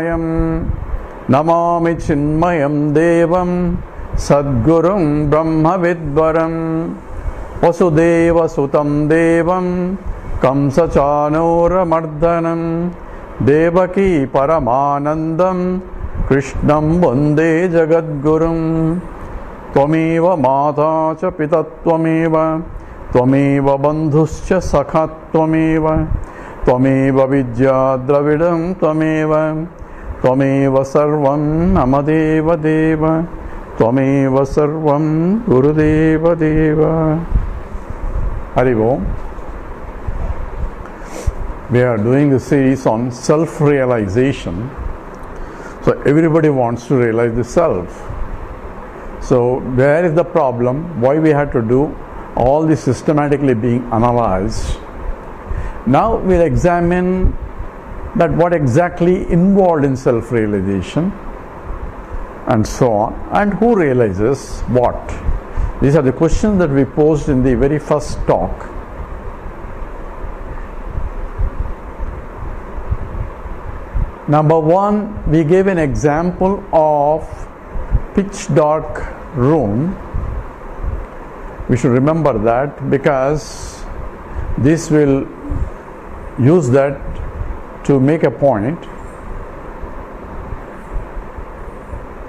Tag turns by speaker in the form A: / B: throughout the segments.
A: Vishwamayam Namami Chinmayam Devam Sadgurum Brahma Vidvaram Vasudeva Sutam Devam Kamsa Chanora Mardhanam Devaki Paramanandam Krishnam Vande Jagadgurum Tvameva Mata Cha Pita Tvameva Tvameva Bandhuscha Sakha Tvameva Tvameva Vidya Dravidam Tvameva Tvameva Sarvam Namadeva Deva Tvameva Sarvam Gurudeva Deva. Hari Om. We are doing a series on self-realization. So everybody wants to realize the self. So where is the problem? Why we had to do all this systematically being analyzed? Now we'll examine that what exactly involved in self-realization and so on, and who realizes what. These are the questions that we posed in the very first talk. Number one, we gave an example of pitch dark room. We should remember that because this will use that to make a point.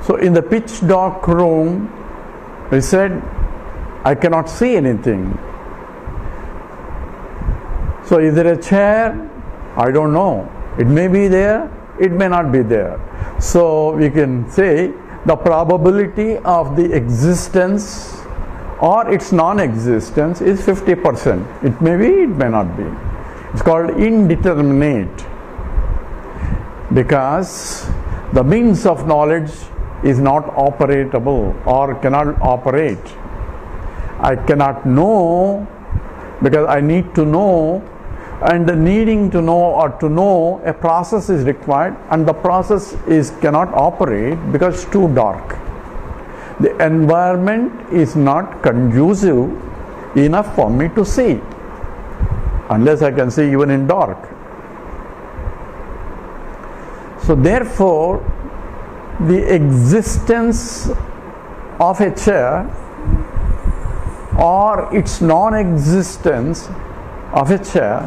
A: So in the pitch dark room, we said, I cannot see anything. So is there a chair? I don't know. It may be there, it may not be there. So we can say the probability of the existence or its non-existence is 50%. It may be, it may not be. It's called indeterminate because the means of knowledge is not operatable or cannot operate. I cannot know because I need to know, and the needing to know or to know a process is required, and the process cannot operate because it's too dark. The environment is not conducive enough for me to see, unless I can see even in dark. So therefore, the existence of a chair or its non-existence of a chair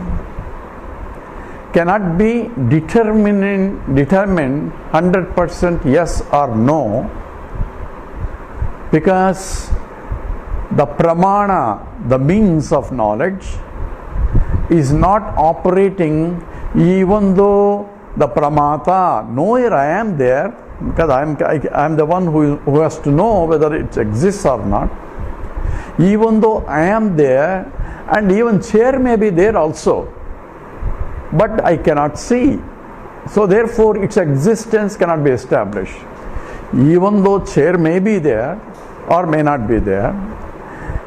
A: cannot be determined 100% yes or no, because the pramana, the means of knowledge, is not operating even though the pramata, knower I am there, because I am the one who has to know whether it exists or not. Even though I am there, and even chair may be there also, but I cannot see. So therefore its existence cannot be established. Even though chair may be there or may not be there,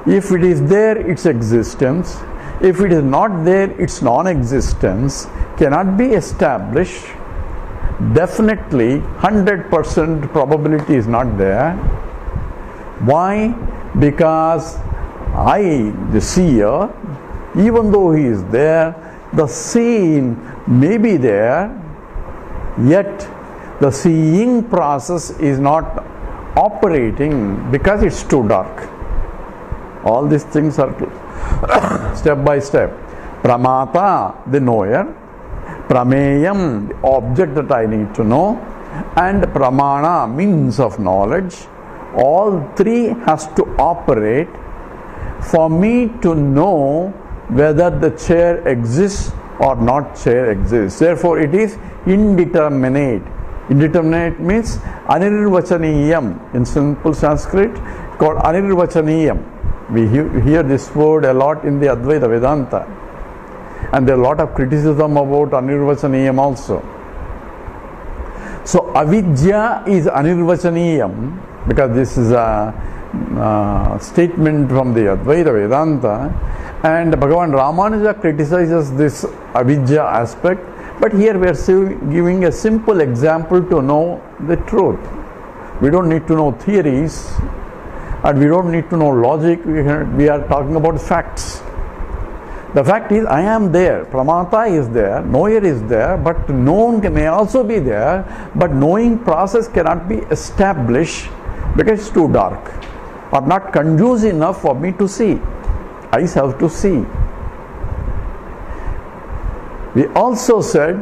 A: if it is there, its existence, if it is not there, its non-existence cannot be established. Definitely 100% probability is not there. Why? Because I, the seer, even though he is there, the seen may be there, yet the seeing process is not operating because it's too dark. All these things are step by step. Pramata, the knower, prameyam, the object that I need to know, and pramana, means of knowledge. All three has to operate for me to know whether the chair exists or not chair exists. Therefore it is indeterminate. Indeterminate means anirvachaniyam. In simple Sanskrit, called anirvachaniyam. We hear this word a lot in the Advaita Vedanta, and there are a lot of criticism about anirvachaniyam also. So avidya is anirvachaniyam, because this is a statement from the Advaita Vedanta, and Bhagavan Ramanuja criticizes this avidya aspect, but here we are giving a simple example to know the truth. We don't need to know theories, and we don't need to know logic. We are talking about facts. The fact is, I am there. Pramata is there, knower is there, but known may also be there, but knowing process cannot be established because it's too dark or not conducive enough for me to see. I have to see. We also said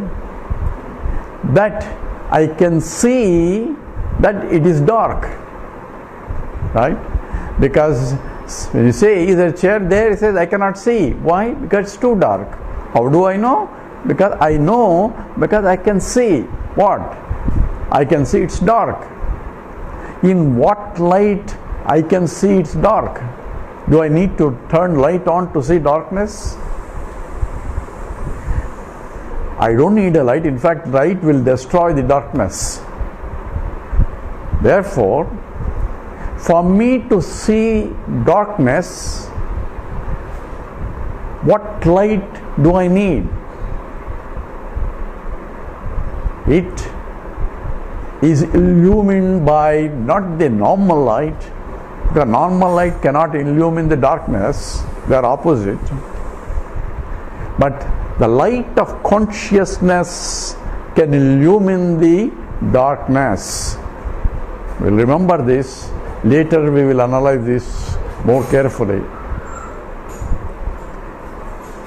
A: that I can see that it is dark, right? Because when you say, is there a chair there? It says, I cannot see. Why? Because it's too dark. How do I know? Because I know because I can see. What? I can see it's dark. In what light I can see it's dark? Do I need to turn light on to see darkness? I don't need a light. In fact, light will destroy the darkness. Therefore, for me to see darkness, what light do I need? It is illumined by not the normal light. The normal light cannot illumine the darkness, they are opposite. But the light of consciousness can illumine the darkness. We'll remember this. Later we will analyze this more carefully.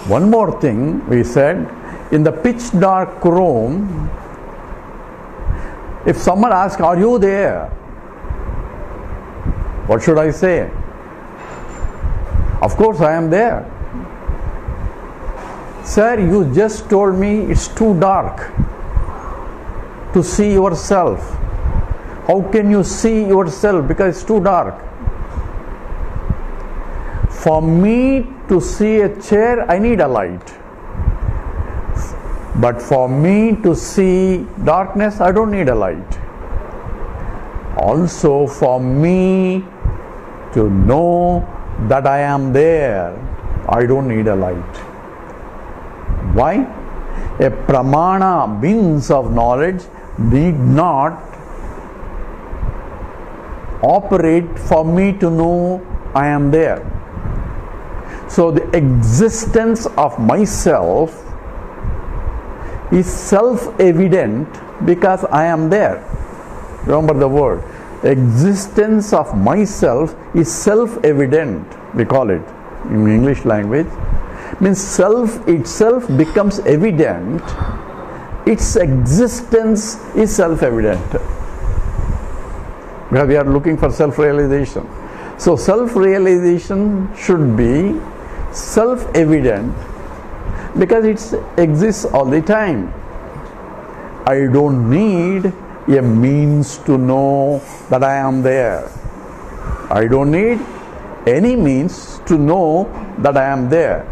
A: One more thing we said, in the pitch dark room, if someone asks, are you there? What should I say? Of course I am there. Sir, you just told me it's too dark to see yourself. How can you see yourself? Because it's too dark. For me to see a chair, I need a light. But for me to see darkness, I don't need a light. Also, for me to know that I am there, I don't need a light. Why? A pramana, means of knowledge, need not operate for me to know I am there. So the existence of myself is self-evident because I am there. Remember the word. Existence of myself is self-evident, we call it in English language. Means self itself becomes evident. Its existence is self-evident. Because we are looking for self-realization. So self-realization should be self-evident because it exists all the time. I don't need a means to know that I am there. I don't need any means to know that I am there.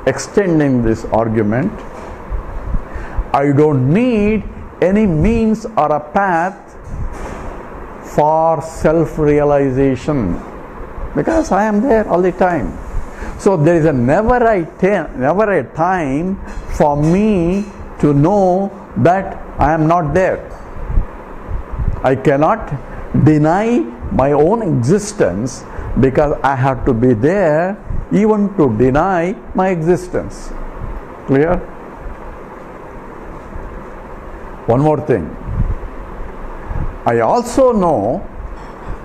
A: Extending this argument, I don't need any means or a path for self-realization because I am there all the time. So there is never a time for me to know that I am not there. I cannot deny my own existence because I have to be there even to deny my existence. Clear? One more thing. I also know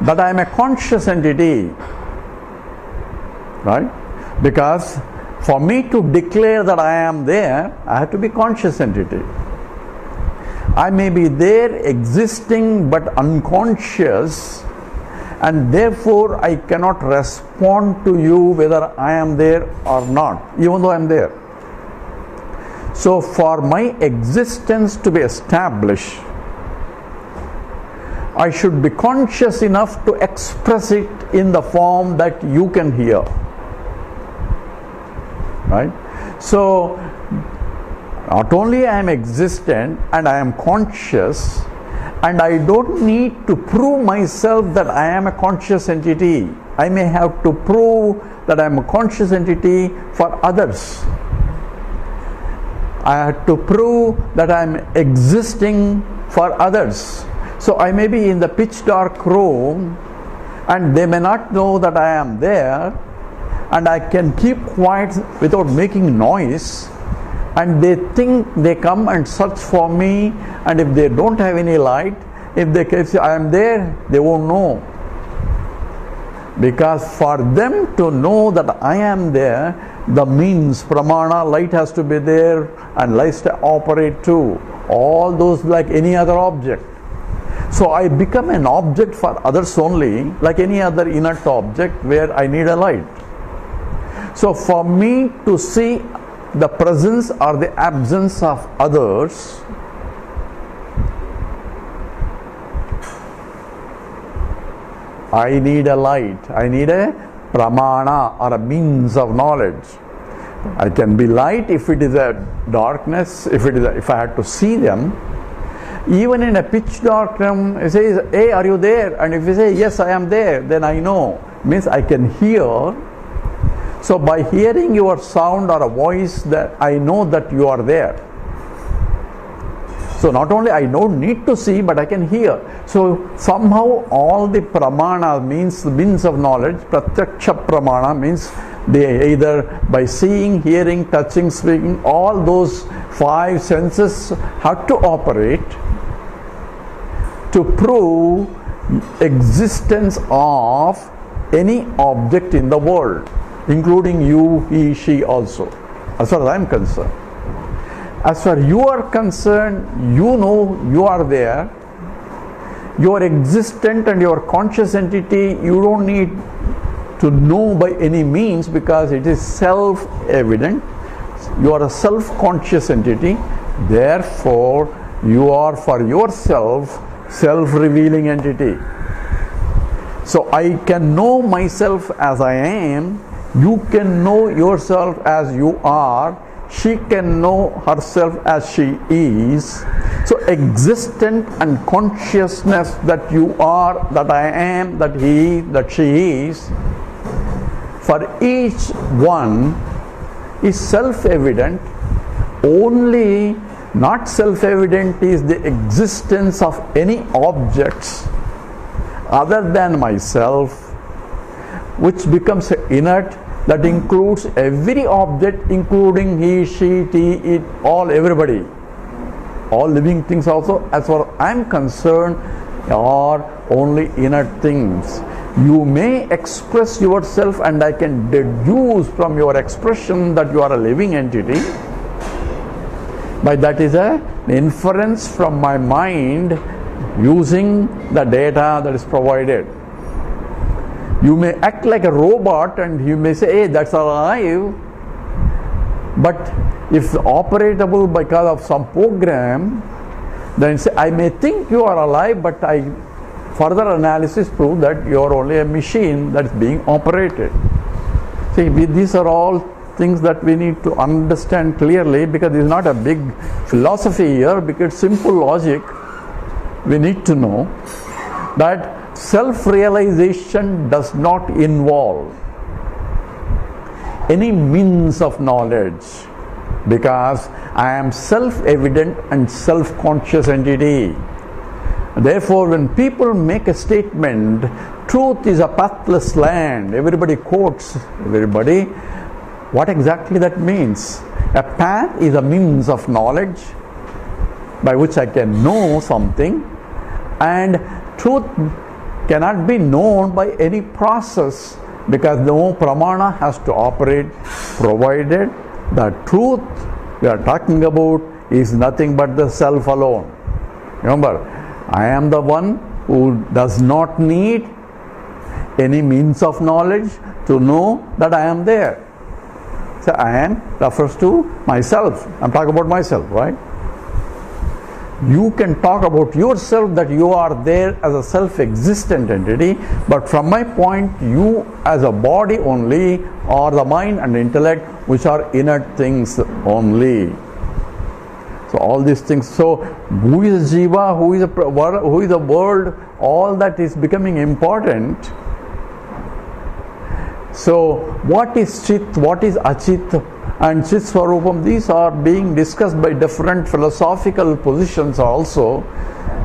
A: that I am a conscious entity, right? Because for me to declare that I am there, I have to be conscious entity. I may be there existing but unconscious, and therefore I cannot respond to you whether I am there or not, even though I am there. So for my existence to be established, I should be conscious enough to express it in the form that you can hear. Right? So not only I am existent and I am conscious, and I don't need to prove myself that I am a conscious entity. I may have to prove that I am a conscious entity for others. I have to prove that I am existing for others. So I may be in the pitch dark room and they may not know that I am there, and I can keep quiet without making noise, and they think they come and search for me, and if they don't have any light, if they can say I am there, they won't know. Because for them to know that I am there, the means, pramana, light has to be there, and light to operate too. All those like any other object. So I become an object for others only, like any other inert object where I need a light. So for me to see the presence or the absence of others, I need a light, I need a pramana or a means of knowledge. I can be light if it is a darkness, if I had to see them. Even in a pitch dark room, it says, hey, are you there? And if you say, yes, I am there, then I know. Means I can hear. So by hearing your sound or a voice, that I know that you are there. So not only I don't need to see, but I can hear. So somehow all the pramana means of knowledge, pratyaksha pramana means they either by seeing, hearing, touching, speaking, all those five senses have to operate to prove existence of any object in the world, including you, he, she also, as far as I am concerned. As far as you are concerned, you know you are there, you are existent and your conscious entity, you don't need to know by any means because it is self-evident. You are a self-conscious entity, therefore you are for yourself self-revealing entity. So I can know myself as I am, you can know yourself as you are, she can know herself as she is. So existent and consciousness that you are, that I am, that he, that she is, for each one is self-evident. Only not self-evident is the existence of any objects other than myself, which becomes inert, that includes every object, including he, she, it, all, everybody. All living things also, as far as I am concerned, are only inert things. You may express yourself and I can deduce from your expression that you are a living entity, but that is an inference from my mind using the data that is provided. You may act like a robot and you may say, hey, that's alive, but if operatable because of some program, then say, I may think you are alive, but further analysis proves that you are only a machine that is being operated. See, these are all things that we need to understand clearly, because this is not a big philosophy here, because simple logic. We need to know that self-realization does not involve any means of knowledge, because I am self-evident and self-conscious entity. Therefore, when people make a statement, truth is a pathless land, everybody quotes everybody. What exactly that means? A path is a means of knowledge by which I can know something, and truth cannot be known by any process, because no pramana has to operate, provided the truth we are talking about is nothing but the self alone. Remember, I am the one who does not need any means of knowledge to know that I am there. So I am refers to myself. I'm talking about myself, right? You can talk about yourself that you are there as a self-existent entity, but from my point, you as a body only, or the mind and intellect, which are inert things only. So all these things. So who is Jiva? Who is the world? All that is becoming important. So what is Chit? What is Achit? And Chit Swarupam, these are being discussed by different philosophical positions also,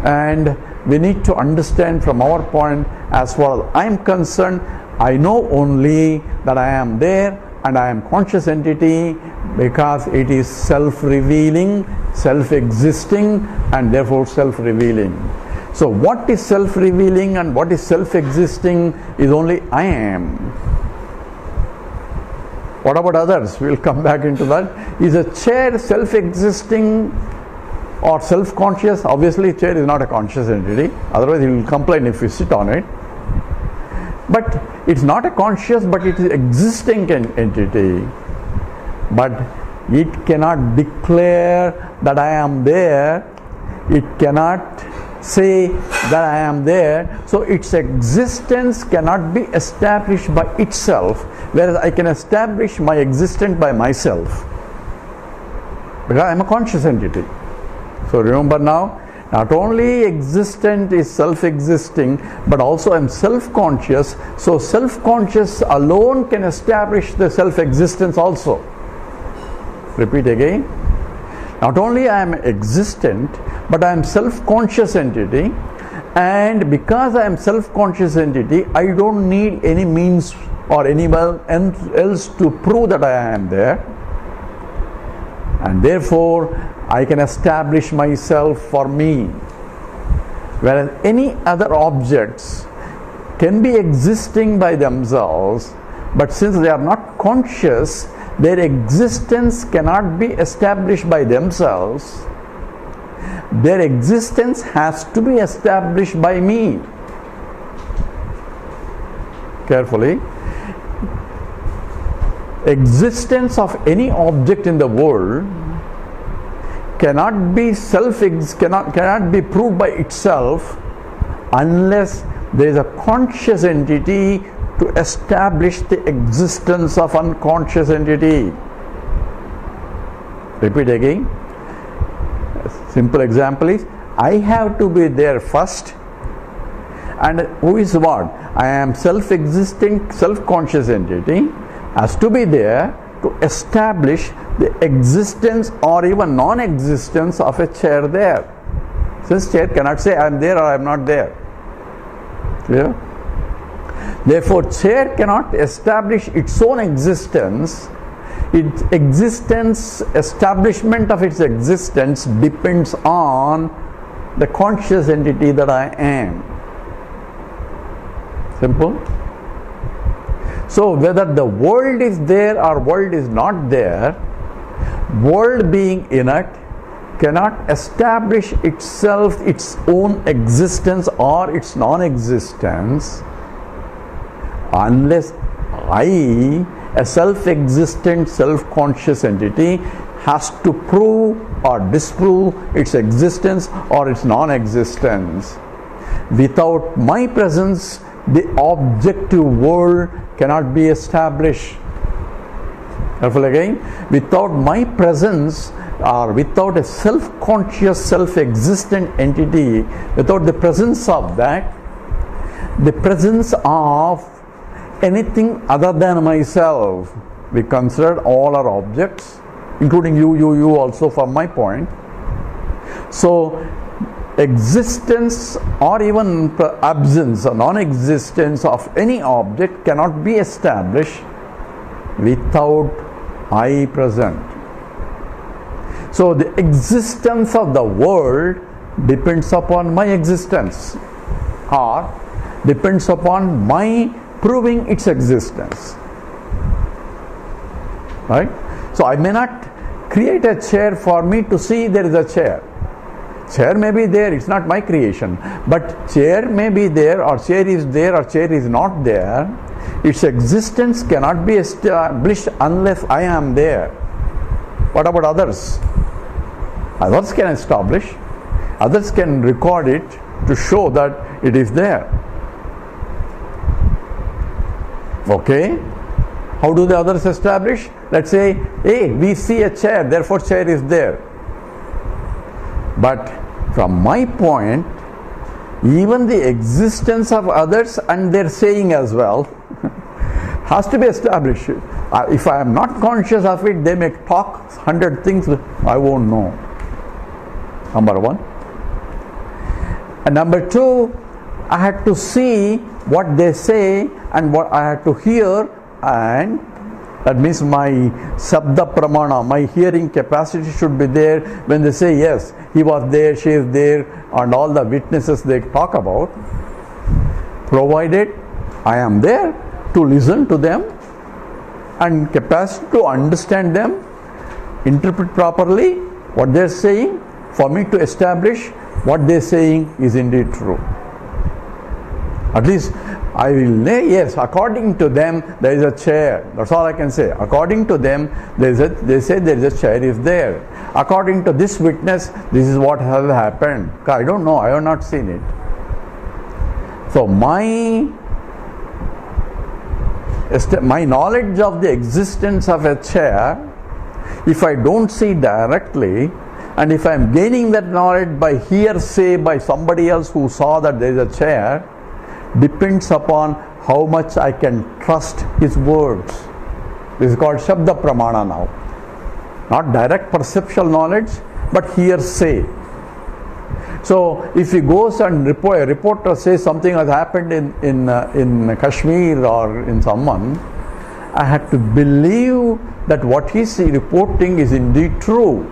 A: and we need to understand from our point, as far as I am concerned, I know only that I am there and I am conscious entity because it is self-revealing, self-existing, and therefore self-revealing. So what is self-revealing and what is self-existing is only I am. What about others? We'll come back into that. Is a chair self-existing or self-conscious? Obviously, chair is not a conscious entity. Otherwise, you will complain if you sit on it. But it's not a conscious, but it is existing entity. But it cannot declare that I am there. It cannot say that I am there. So its existence cannot be established by itself, whereas I can establish my existence by myself, because I am a conscious entity. So remember now, not only existent is self-existing, but also I am self-conscious. So self-conscious alone can establish the self-existence also. Repeat again. Not only I am existent, but I am self-conscious entity, and because I am self-conscious entity, I don't need any means or anyone else to prove that I am there, and therefore I can establish myself for me. Whereas any other objects can be existing by themselves, but since they are not conscious, their existence cannot be established by themselves. Their existence has to be established by me. Carefully. Existence of any object in the world cannot be cannot be proved by itself unless there is a conscious entity to establish the existence of unconscious entity. Repeat again. Simple example is, I have to be there first, and who is what? I am self-existing, self-conscious entity has to be there to establish the existence or even non-existence of a chair there. Since chair cannot say I am there or I am not there. Clear? Therefore, chair cannot establish its own existence. Its existence, establishment of its existence depends on the conscious entity that I am. Simple. So whether the world is there or world is not there, world being inert cannot establish itself, its own existence or its non-existence, unless I, a self-existent, self-conscious entity, has to prove or disprove its existence or its non-existence. Without my presence, the objective world cannot be established. Careful again. Without my presence, or without a self-conscious, self-existent entity, without the presence of that, the presence of anything other than myself, we consider all our objects, including you also from my point. So existence or even absence or non-existence of any object cannot be established without I present. So the existence of the world depends upon my existence, or depends upon my proving its existence. Right? So I may not create a chair for me to see there is a chair. Chair may be there, it's not my creation. But chair may be there, or chair is there, or chair is not there. Its existence cannot be established unless I am there. What about others? Others can establish. Others can record it to show that it is there. Okay? How do the others establish? Let's say, hey, we see a chair, therefore chair is there. But from my point, even the existence of others and their saying as well has to be established. If I am not conscious of it, they may talk 100 things, I won't know. Number one. And number two, I had to see what they say and what I had to hear, and that means my sabda pramana, my hearing capacity should be there when they say yes, he was there, she is there, and all the witnesses they talk about, provided I am there to listen to them and capacity to understand them, interpret properly what they are saying, for me to establish what they are saying is indeed true. At least I will say, yes, according to them there is a chair. That's all I can say. According to them, they say there is a chair is there. According to this witness, this is what has happened. I don't know, I have not seen it. So my knowledge of the existence of a chair, if I don't see directly, and if I am gaining that knowledge by hearsay by somebody else who saw that there is a chair, depends upon how much I can trust his words. This is called Shabda Pramana now. Not direct perceptual knowledge, but hearsay. So if he goes and a reporter says something has happened in Kashmir or in someone, I had to believe that what he is reporting is indeed true,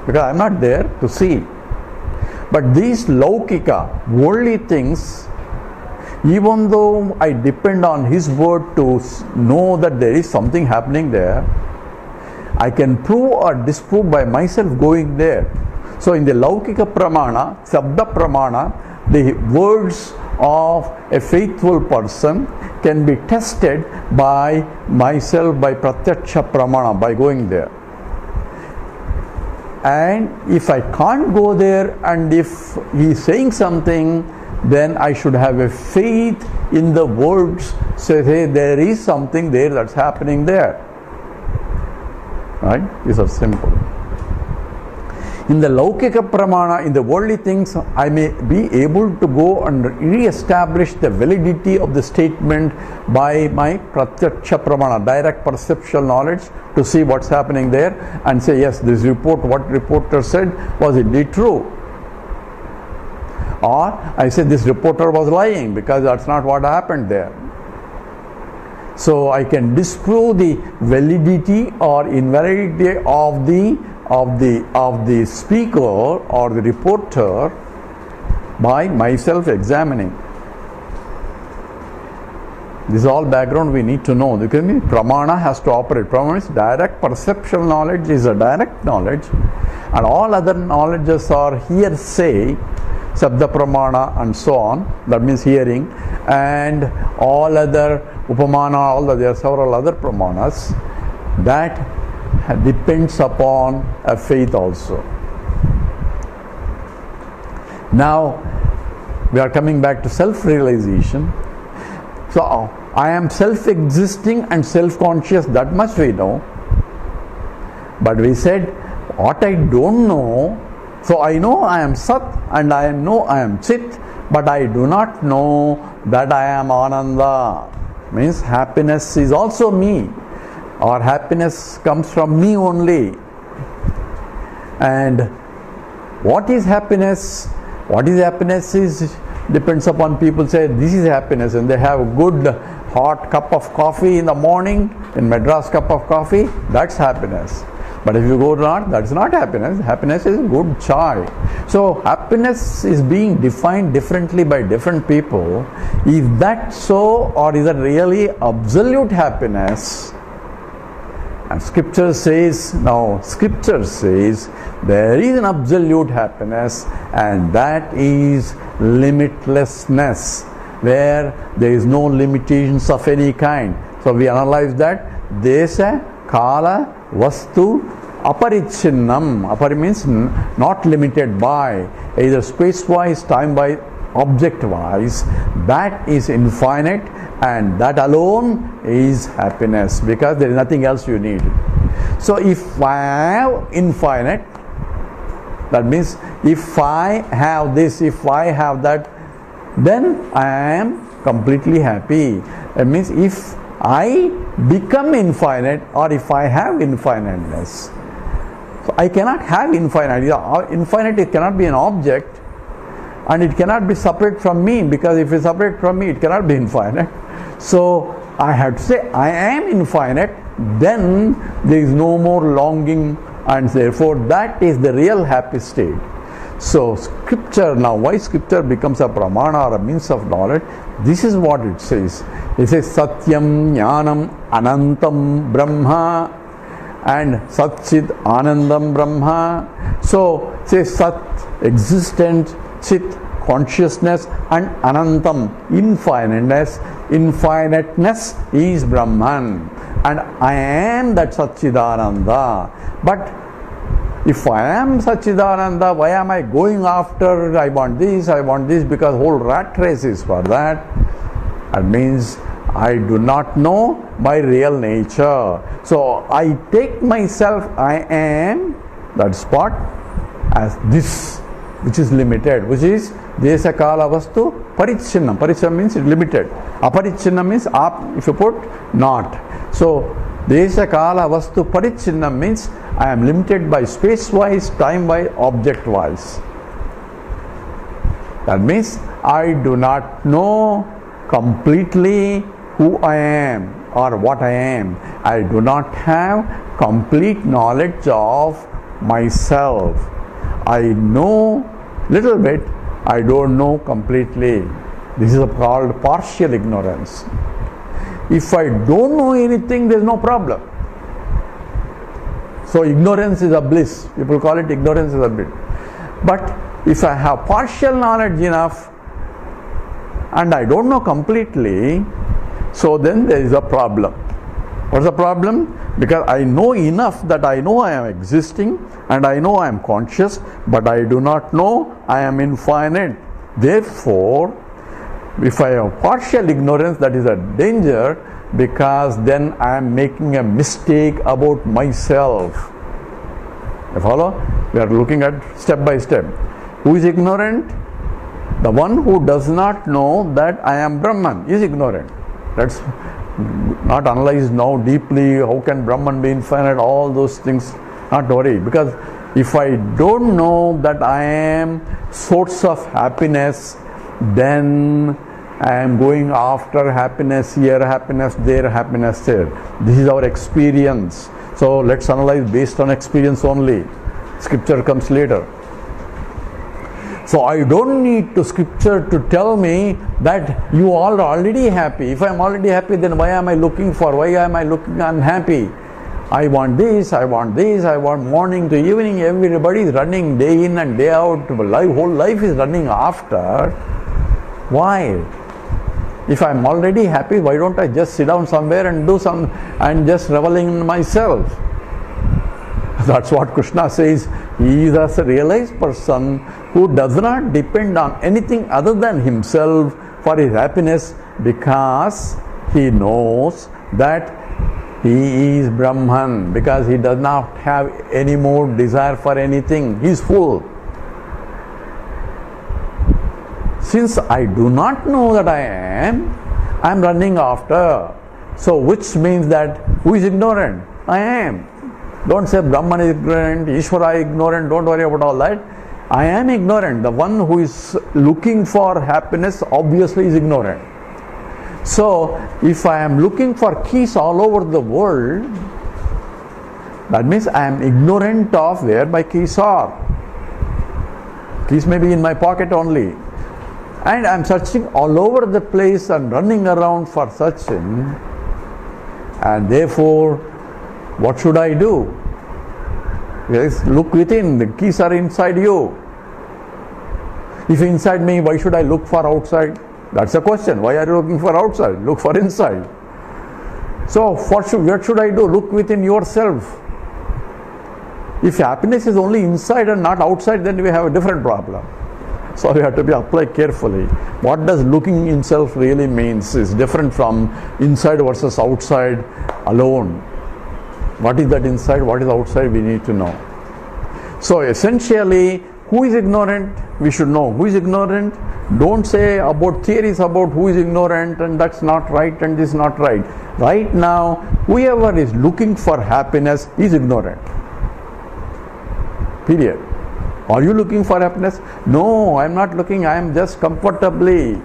A: because I am not there to see. But these laukika, worldly things, even though I depend on his word to know that there is something happening there, I can prove or disprove by myself going there. So in the laukika pramana, sabda pramana, the words of a faithful person can be tested by myself, by pratyaksha pramana, by going there. And if I can't go there, and if he is saying something, then I should have a faith in the words, say, hey, there is something there that's happening there. Right? These are simple. In the laukika pramana, in the worldly things, I may be able to go and re-establish the validity of the statement by my pratyaksha pramana, direct perceptual knowledge, to see what's happening there and say, yes, this report, what reporter said was indeed true. Or I say this reporter was lying because that's not what happened there. So I can disprove the validity or invalidity of the speaker or the reporter by myself examining. This is all background we need to know. Because pramana has to operate. Pramana is direct perceptual knowledge, is a direct knowledge, and all other knowledges are hearsay, sabda pramana and so on. That means hearing, and all other upamana, there are several other pramanas that depends upon a faith also. Now we are coming back to self-realization. So I am self-existing and self-conscious, that much we know. But we said what I don't know. So I know I am Sat and I know I am Chit, but I do not know that I am Ananda. Means happiness is also me, or happiness comes from me only. And what is happiness? What is happiness is depends upon. People say this is happiness, and they have a good hot cup of coffee in the morning, in Madras cup of coffee, that's happiness. But if you go north, that's not happiness. Happiness is good chai. So happiness is being defined differently by different people. Is that so, or is it really absolute happiness? And Scripture says there is an absolute happiness, and that is limitlessness, where there is no limitations of any kind. So we analyze that desha, kala, vastu, aparichinnam. Apari means not limited by, either space-wise, time-wise, object-wise. That is infinite, and that alone is happiness, because there is nothing else you need. So if I have infinite, that means if I have this, if I have that, then I am completely happy. That means if I become infinite, or if I have infiniteness. So I cannot have infinite. Infinite, it cannot be an object. and it cannot be separate from me, because if it's separate from me, it cannot be infinite. So I have to say I am infinite, then there is no more longing, and therefore that is the real happy state. So scripture, now why scripture becomes a pramana or a means of knowledge, this is what it says. It says Satyam Jnanam Anantam Brahma and Satchid Anandam Brahma. So it says Sat, existent, Chit, consciousness, and Anantam, infiniteness. Infiniteness is Brahman, and I am that Satchidananda. But if I am Satchidananda, why am I going after, I want this, because whole rat race is for that. That means I do not know my real nature. So I take myself, I am, that spot, as this, which is limited, which is Desa Kala Vastu Parichinnam. Parichinnam means it's limited. Aparichinnam means if you put not. So Desa Kala Vastu Parichinnam means I am limited by space-wise, time-wise, object-wise. That means I do not know completely who I am or what I am. I do not have complete knowledge of myself. I know little bit, I don't know completely. This is called partial ignorance. If I don't know anything, there is no problem. So ignorance is a bliss. People call it ignorance is a bliss. But if I have partial knowledge enough and I don't know completely, so then there is a problem. What's the problem? Because I know enough that I know I am existing and I know I am conscious, but I do not know I am infinite. Therefore, if I have partial ignorance, that is a danger, because then I am making a mistake about myself. You follow? We are looking at step by step. Who is ignorant? The one who does not know that I am Brahman is ignorant. Let's not analyze now deeply how can Brahman be infinite, all those things, not worry. Because if I don't know that I am source of happiness, then I am going after happiness here, happiness there, happiness there. This is our experience. So let's analyze based on experience only. Scripture comes later. So I don't need to scripture to tell me that you all are already happy. If I am already happy, then why am I looking for? Why am I looking unhappy? I want this, I want this, I want morning to evening. Everybody is running day in and day out. Whole life is running after. Why? If I am already happy, why don't I just sit down somewhere and do some and just reveling in myself? That's what Krishna says. He is a realized person who does not depend on anything other than himself for his happiness, because he knows that he is Brahman, because he does not have any more desire for anything. He is full. Since I do not know that I am running after. So which means that who is ignorant? I am. Don't say Brahman is ignorant, Ishvara is ignorant, don't worry about all that. I am ignorant. The one who is looking for happiness obviously is ignorant. So if I am looking for keys all over the world, that means I am ignorant of where my keys are. Keys may be in my pocket only. And I am searching all over the place and running around for searching. And therefore, what should I do? Yes, look within. The keys are inside you. If inside me, why should I look for outside? That's the question. Why are you looking for outside? Look for inside. So, what should I do? Look within yourself. If happiness is only inside and not outside, then we have a different problem. So we have to be applied carefully. What does looking in self really means is different from inside versus outside alone. What is that inside, what is outside, we need to know. So essentially, who is ignorant? We should know who is ignorant. Don't say about theories about who is ignorant and that's not right and this is not right. Right now, whoever is looking for happiness is ignorant. Period. Are you looking for happiness? No, I am not looking. I am just comfortably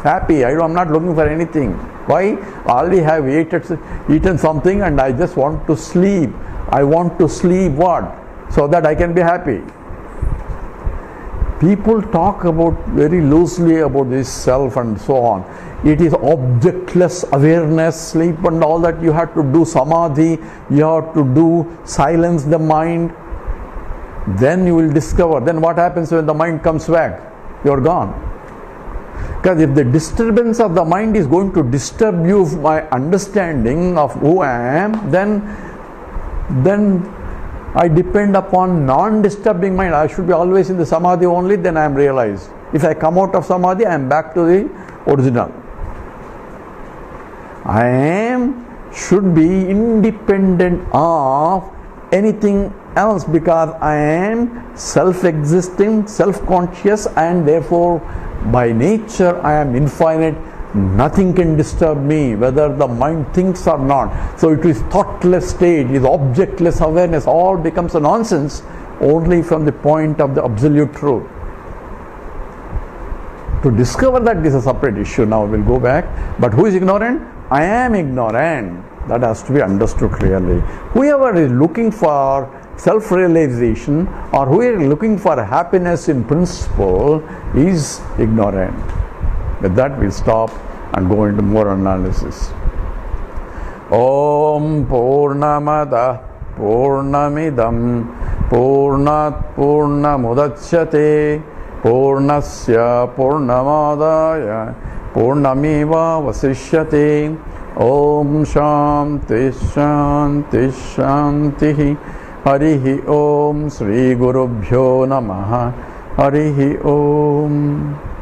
A: happy. I'm not looking for anything. Why? I already have eaten something and I just want to sleep. I want to sleep what? So that I can be happy. People talk about very loosely about this self and so on. It is objectless awareness, sleep and all that. You have to do samadhi, you have to do silence the mind. Then you will discover. Then what happens when the mind comes back? You are gone. Because if the disturbance of the mind is going to disturb you, my understanding of who I am, then I depend upon non-disturbing mind. I should be always in the samadhi only, then I am realized. If I come out of samadhi, I am back to the original. I am should be independent of anything else because I am self-existing, self-conscious, and therefore by nature I am infinite. Nothing can disturb me, whether the mind thinks or not. So it is thoughtless state, is objectless awareness, all becomes a nonsense only from the point of the absolute truth. To discover that is a separate issue. Now we'll go back. But who is ignorant? I am ignorant. That has to be understood clearly. Whoever is looking for self-realization or who is looking for happiness in principle is ignorant. With that we'll stop and go into more analysis. Om Purnamada Purnamidam Purnat Purnamudachyate Purnasya Purnamadaya Purnamiva Vasishyate. Om Shanti Shanti Shanti. Harihi Om. Sri Gurubhyo Namaha. Harihi Om.